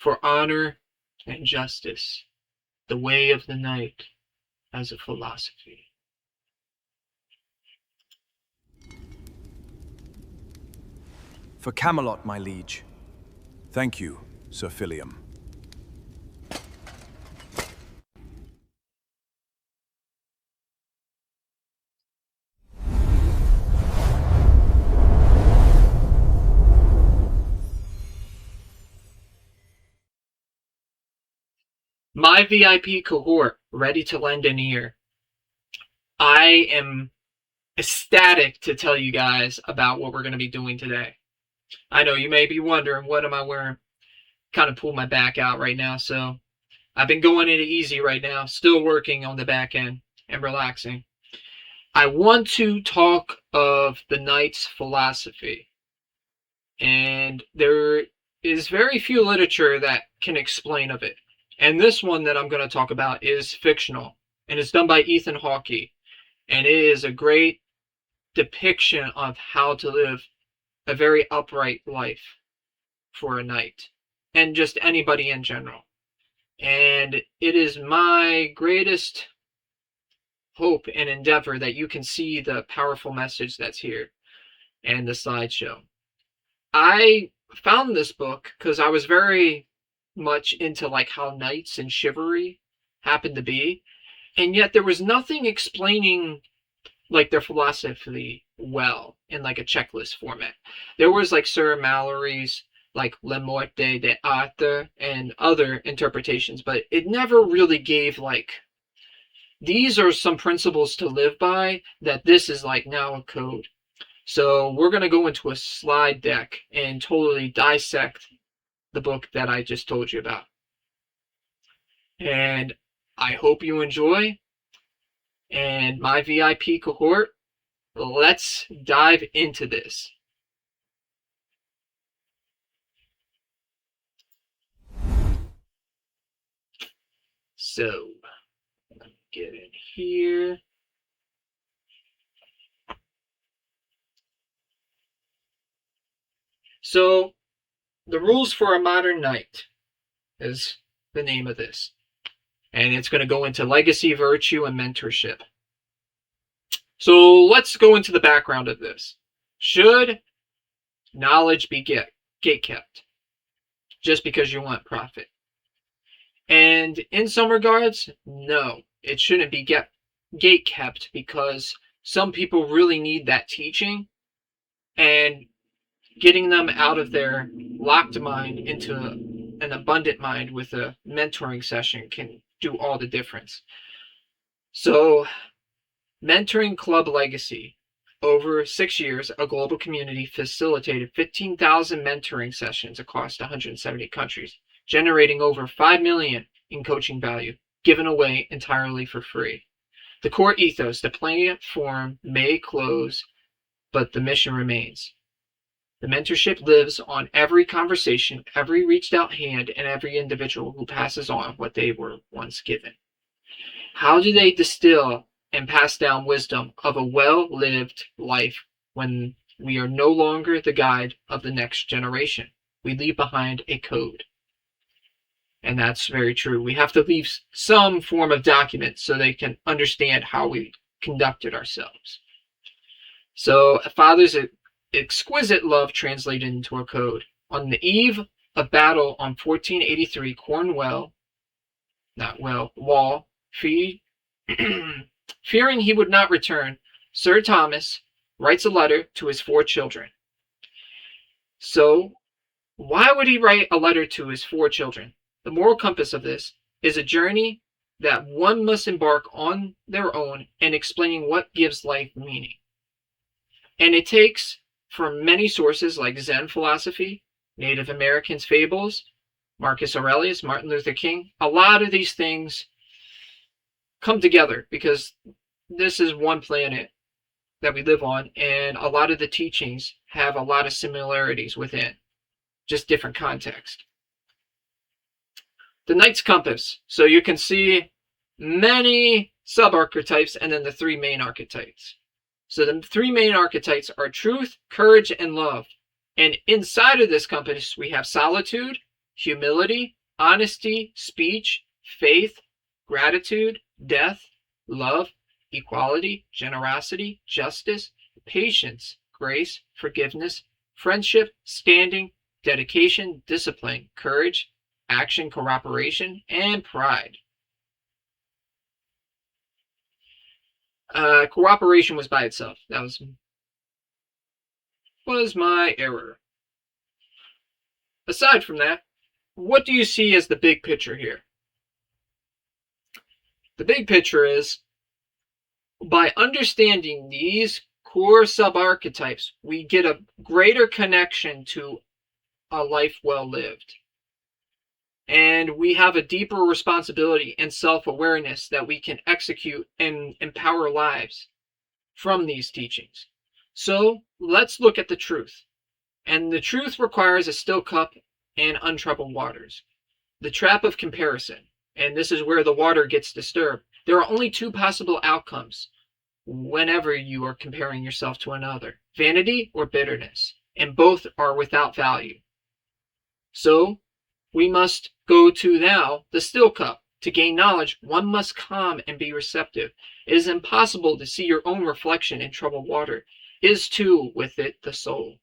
for honor and justice, the way of the knight as a philosophy. For Camelot, my liege. Thank you, Sir Philium. My VIP cohort, ready to lend an ear. I am ecstatic to tell you guys about what we're going to be doing today. I know you may be wondering, what am I wearing? Kind of pulled my back out right now, so I've been going it easy right now, still working on the back end and relaxing. I want to talk of the knight's philosophy, and there is very few literature that can explain of it. And this one that I'm going to talk about is fictional, and it's done by Ethan Hawke, and it is a great depiction of how to live a very upright life for a knight, and just anybody in general. And it is my greatest hope and endeavor that you can see the powerful message that's here and the slideshow. I found this book because I was very much into like how knights and chivalry happened to be, and yet there was nothing explaining like their philosophy well in like a checklist format. There was like Sir Mallory's like Le Morte d'Arthur and other interpretations, but it never really gave like, these are some principles to live by, that this is like now a code. So we're going to go into a slide deck and totally dissect the book that I just told you about. And I hope you enjoy. And my VIP cohort, let's dive into this. So, let me get in here. So, the rules for a modern knight is the name of this. And it's going to go into legacy, virtue, and mentorship. So let's go into the background of this. Should knowledge be gatekept just because you want profit? And in some regards, no, it shouldn't be gatekept, because some people really need that teaching, and getting them out of their locked mind into an abundant mind with a mentoring session can do all the difference. So, Mentoring Club Legacy. Over 6 years, a global community facilitated 15,000 mentoring sessions across 170 countries, generating over $5 million in coaching value, given away entirely for free. The core ethos: the platform may close, but the mission remains. The mentorship lives on every conversation, every reached out hand, and every individual who passes on what they were once given. How do they distill and pass down wisdom of a well-lived life when we are no longer the guide of the next generation? We leave behind a code. And that's very true. We have to leave some form of document so they can understand how we conducted ourselves. So a father's exquisite love translated into a code. On the eve of battle on 1483 Wall, fearing he would not return, Sir Thomas writes a letter to his 4 children. So, why would he write a letter to his 4 children? The moral compass of this is a journey that one must embark on their own in explaining what gives life meaning. And it takes from many sources like Zen philosophy, Native Americans' fables, Marcus Aurelius, Martin Luther King. A lot of these things come together because this is one planet that we live on, and a lot of the teachings have a lot of similarities within, just different context. The Knight's Compass. So you can see many sub-archetypes and then the 3 main archetypes. So the 3 main archetypes are truth, courage, and love. And inside of this compass, we have solitude, humility, honesty, speech, faith, gratitude, death, love, equality, generosity, justice, patience, grace, forgiveness, friendship, standing, dedication, discipline, courage, action, cooperation, and pride. Cooperation was by itself. That was my error. Aside from that, what do you see as the big picture here? The big picture is, by understanding these core sub-archetypes, we get a greater connection to a life well lived. And we have a deeper responsibility and self-awareness that we can execute and empower lives from these teachings. So let's look at the truth. And the truth requires a still cup and untroubled waters. The trap of comparison, and this is where the water gets disturbed. There are only two possible outcomes whenever you are comparing yourself to another: vanity or bitterness, and both are without value. So we must go to now the still cup. To gain knowledge, one must calm and be receptive. It is impossible to see your own reflection in troubled water. Is too with it the soul.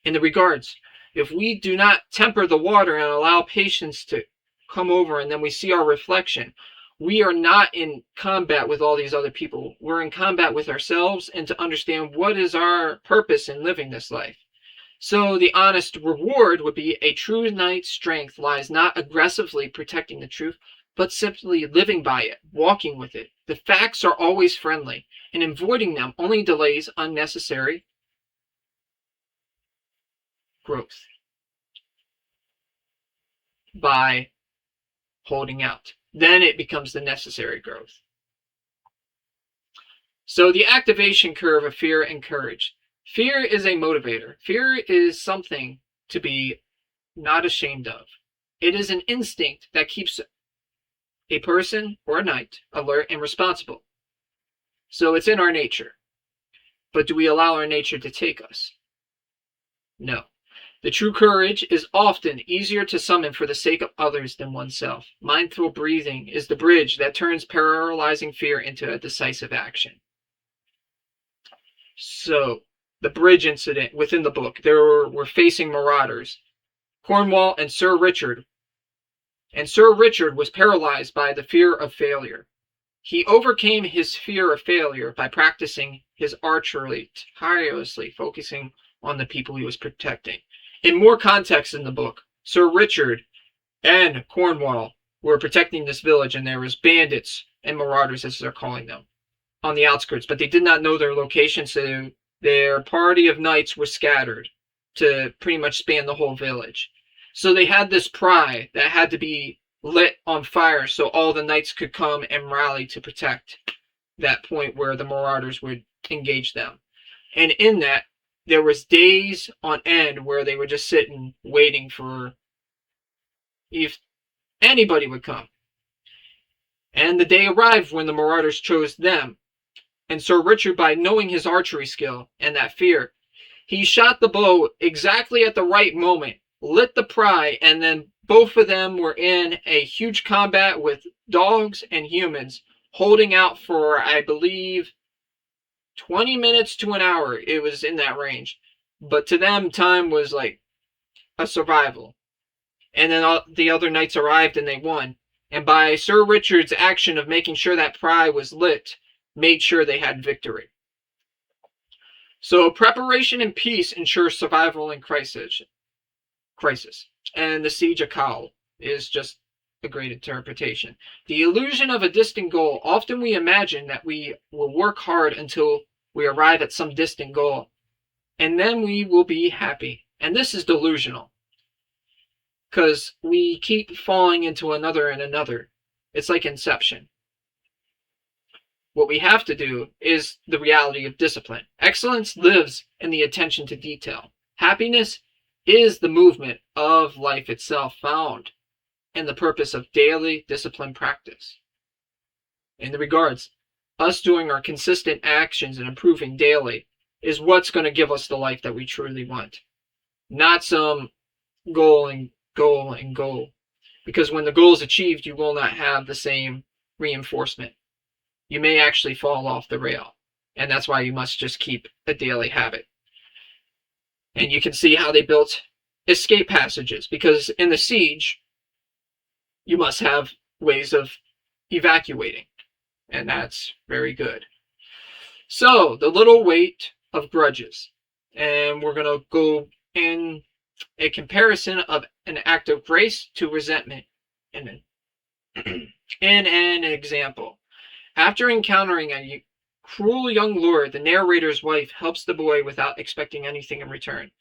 In the regards, if we do not temper the water and allow patience to come over, and then we see our reflection, we are not in combat with all these other people. We're in combat with ourselves, and to understand what is our purpose in living this life. So the honest reward would be: a true knight's strength lies not aggressively protecting the truth, but simply living by it, walking with it. The facts are always friendly, and avoiding them only delays unnecessary growth by holding out. Then it becomes the necessary growth. So the activation curve of fear and courage. Fear is a motivator. Fear is something to be not ashamed of. It is an instinct that keeps a person or a knight alert and responsible. So it's in our nature. But do we allow our nature to take us? No. The true courage is often easier to summon for the sake of others than oneself. Mindful breathing is the bridge that turns paralyzing fear into a decisive action. So, the bridge incident within the book, there were facing marauders, Cornwall and Sir Richard. And Sir Richard was paralyzed by the fear of failure. He overcame his fear of failure by practicing his archery tirelessly, focusing on the people he was protecting. In more context in the book, Sir Richard and Cornwall were protecting this village, and there was bandits and marauders, as they're calling them, on the outskirts, but they did not know their location, so their party of knights was scattered to pretty much span the whole village. So they had this pry that had to be lit on fire so all the knights could come and rally to protect that point where the marauders would engage them. And in that, there was days on end where they were just sitting waiting for if anybody would come. And the day arrived when the marauders chose them. And Sir Richard, by knowing his archery skill and that fear, he shot the bow exactly at the right moment, lit the pry, and then both of them were in a huge combat with dogs and humans, holding out for, I believe, 20 minutes to an hour. It was in that range. But to them, time was like a survival. And then all the other knights arrived and they won. And by Sir Richard's action of making sure that pry was lit, made sure they had victory. So preparation and peace ensures survival in crisis. And the siege of Camelot is just a great interpretation. The illusion of a distant goal. Often we imagine that we will work hard until we arrive at some distant goal, and then we will be happy. And this is delusional, because we keep falling into another and another. It's like Inception. What we have to do is the reality of discipline. Excellence lives in the attention to detail. Happiness is the movement of life itself, found in the purpose of daily discipline practice. In the regards, us doing our consistent actions and improving daily is what's going to give us the life that we truly want. Not some goal and goal and goal. Because when the goal is achieved, you will not have the same reinforcement. You may actually fall off the rail. And that's why you must just keep a daily habit. And you can see how they built escape passages, because in the siege, you must have ways of evacuating. And that's very good. So, the little weight of grudges. And we're going to go in a comparison of an act of grace to resentment in an example. After encountering a cruel young lord, the narrator's wife helps the boy without expecting anything in return.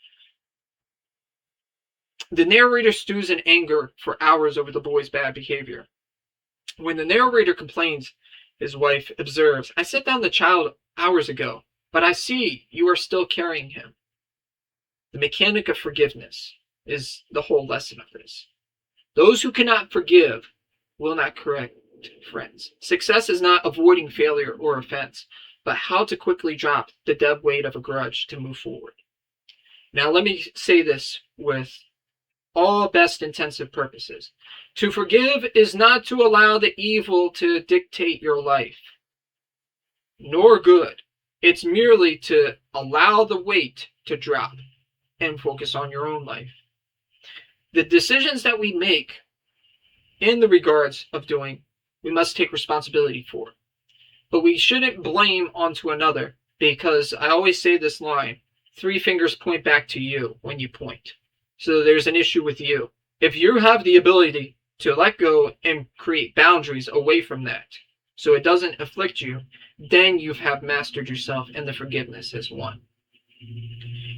The narrator stews in anger for hours over the boy's bad behavior. When the narrator complains, his wife observes, "I set down the child hours ago, but I see you are still carrying him." The mechanic of forgiveness is the whole lesson of this. Those who cannot forgive will not correct, friends. Success is not avoiding failure or offense, but how to quickly drop the dead weight of a grudge to move forward. Now, let me say this with all best intensive purposes. To forgive is not to allow the evil to dictate your life, nor good. It's merely to allow the weight to drop and focus on your own life. The decisions that we make in the regards of doing, we must take responsibility for. But we shouldn't blame onto another, because I always say this line, 3 fingers point back to you when you point. So there's an issue with you. If you have the ability to let go and create boundaries away from that, so it doesn't afflict you, then you have mastered yourself, and the forgiveness is one.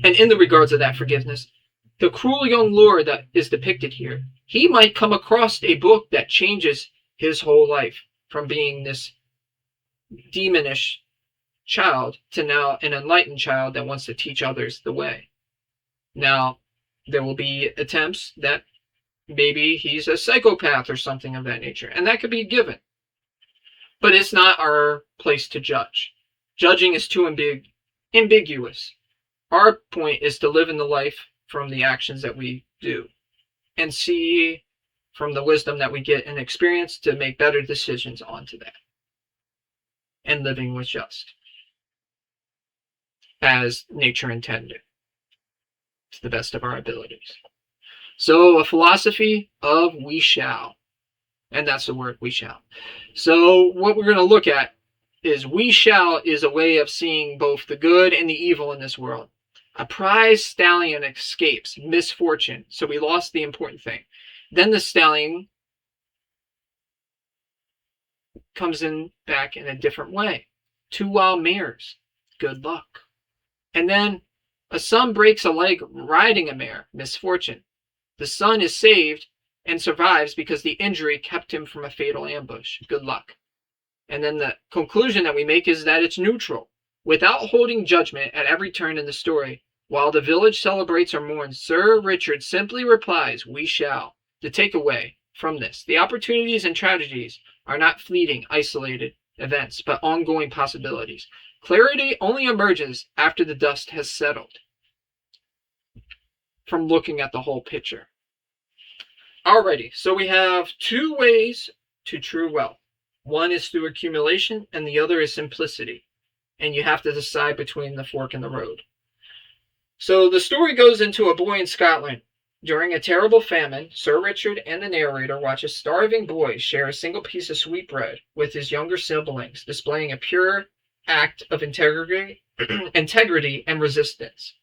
And in the regards of that forgiveness, the cruel young lord that is depicted here, he might come across a book that changes his whole life from being this demonish child to now an enlightened child that wants to teach others the way. Now, there will be attempts that maybe he's a psychopath or something of that nature, and that could be given. But it's not our place to judge. Judging is too ambiguous. Our point is to live in the life from the actions that we do and see from the wisdom that we get and experience to make better decisions onto that. And living with just as nature intended to the best of our abilities. So a philosophy of we shall. And that's the word, we shall. So what we're going to look at is we shall is a way of seeing both the good and the evil in this world. A prize stallion escapes misfortune, so we lost the important thing. Then the stallion comes in back in a different way. 2 wild mares, good luck. And then a son breaks a leg riding a mare, misfortune. The son is saved and survives because the injury kept him from a fatal ambush, good luck. And then the conclusion that we make is that it's neutral. Without holding judgment at every turn in the story, while the village celebrates or mourns, Sir Richard simply replies, we shall. The takeaway from this, the opportunities and tragedies are not fleeting, isolated events, but ongoing possibilities. Clarity only emerges after the dust has settled from looking at the whole picture. Alrighty, so we have 2 ways to true wealth. One is through accumulation, and the other is simplicity. And you have to decide between the fork and the road. So the story goes into a boy in Scotland. During a terrible famine, Sir Richard and the narrator watch a starving boy share a single piece of sweetbread with his younger siblings, displaying a pure act of integrity and resistance.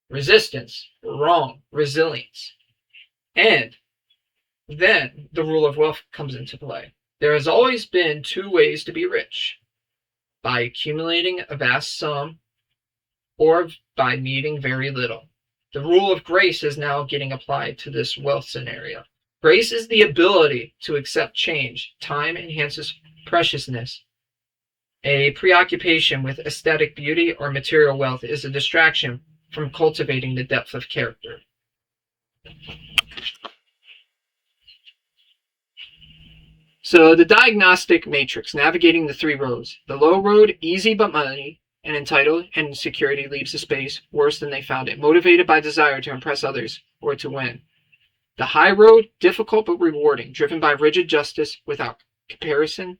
Resistance, wrong, resilience. And then the rule of wealth comes into play. There has always been 2 ways to be rich: by accumulating a vast sum or by needing very little. The rule of grace is now getting applied to this wealth scenario. Grace is the ability to accept change. Time enhances preciousness. A preoccupation with aesthetic beauty or material wealth is a distraction from cultivating the depth of character. So the diagnostic matrix, navigating the 3 roads. The low road, easy but muddy, and entitled and security leaves the space worse than they found it, motivated by desire to impress others or to win. The high road, difficult but rewarding, driven by rigid justice without comparison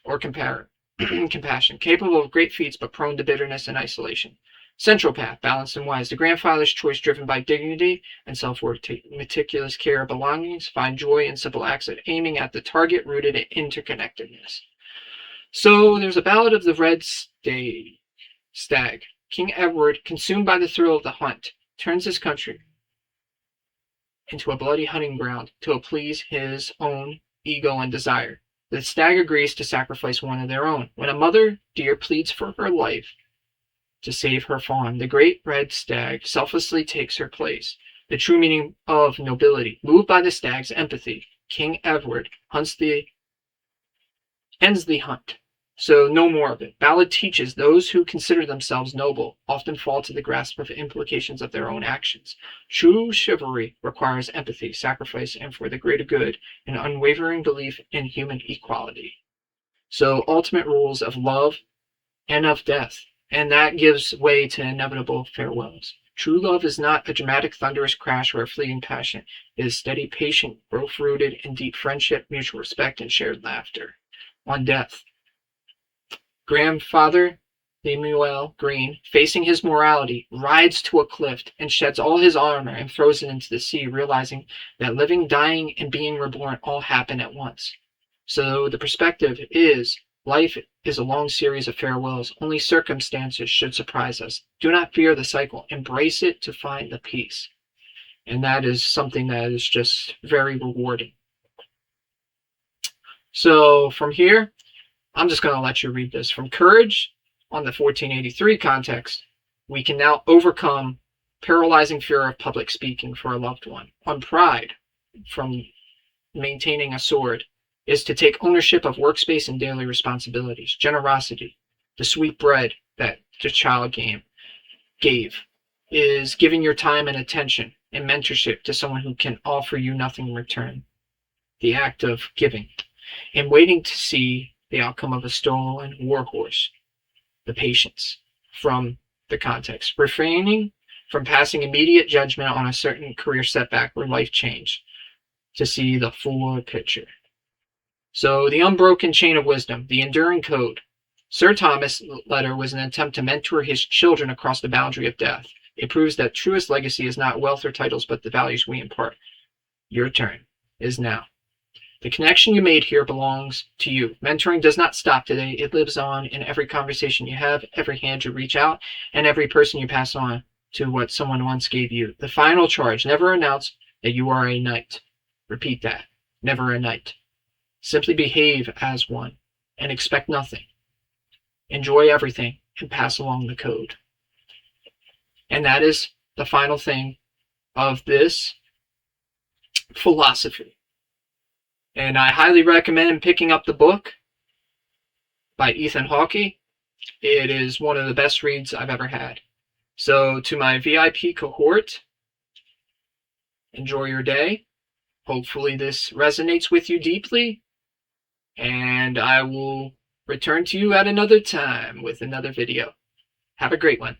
or compassion, capable of great feats but prone to bitterness and isolation. Central path, balanced and wise. The grandfather's choice, driven by dignity and self-worth. Take meticulous care of belongings. Find joy in simple acts of aiming at the target, rooted in interconnectedness. So there's a ballad of the red stag. King Edward, consumed by the thrill of the hunt, turns his country into a bloody hunting ground to please his own ego and desire. The stag agrees to sacrifice one of their own. When a mother deer pleads for her life to save her fawn, the great red stag selflessly takes her place. The true meaning of nobility. Moved by the stag's empathy, King Edward ends the hunt. So no more of it. Ballad teaches those who consider themselves noble often fall to the grasp of implications of their own actions. True chivalry requires empathy, sacrifice, and for the greater good, an unwavering belief in human equality. So ultimate rules of love and of death, and that gives way to inevitable farewells. True love is not a dramatic, thunderous crash or a fleeting passion. It is steady, patient, growth-rooted in deep friendship, mutual respect, and shared laughter. On death, Grandfather Lemuel Green, facing his morality, rides to a cliff and sheds all his armor and throws it into the sea, realizing that living, dying, and being reborn all happen at once. So the perspective is, life is a long series of farewells. Only circumstances should surprise us. Do not fear the cycle. Embrace it to find the peace. And that is something that is just very rewarding. So from here, I'm just going to let you read this. From courage on the 1483 context, we can now overcome paralyzing fear of public speaking for a loved one. On pride, from maintaining a sword, is to take ownership of workspace and daily responsibilities. Generosity, the sweet bread that the child gave, is giving your time and attention and mentorship to someone who can offer you nothing in return. The act of giving. And waiting to see the outcome of a stolen warhorse, the patience from the context, refraining from passing immediate judgment on a certain career setback or life change to see the fuller picture. So the unbroken chain of wisdom, the enduring code. Sir Thomas' letter was an attempt to mentor his children across the boundary of death. It proves that truest legacy is not wealth or titles, but the values we impart. Your turn is now. The connection you made here belongs to you. Mentoring does not stop today. It lives on in every conversation you have, every hand you reach out, and every person you pass on to what someone once gave you. The final charge, never announce that you are a knight. Repeat that. Never a knight. Simply behave as one and expect nothing. Enjoy everything and pass along the code. And that is the final thing of this philosophy. And I highly recommend picking up the book by Ethan Hawke. It is one of the best reads I've ever had. So to my VIP cohort, enjoy your day. Hopefully this resonates with you deeply. And I will return to you at another time with another video. Have a great one.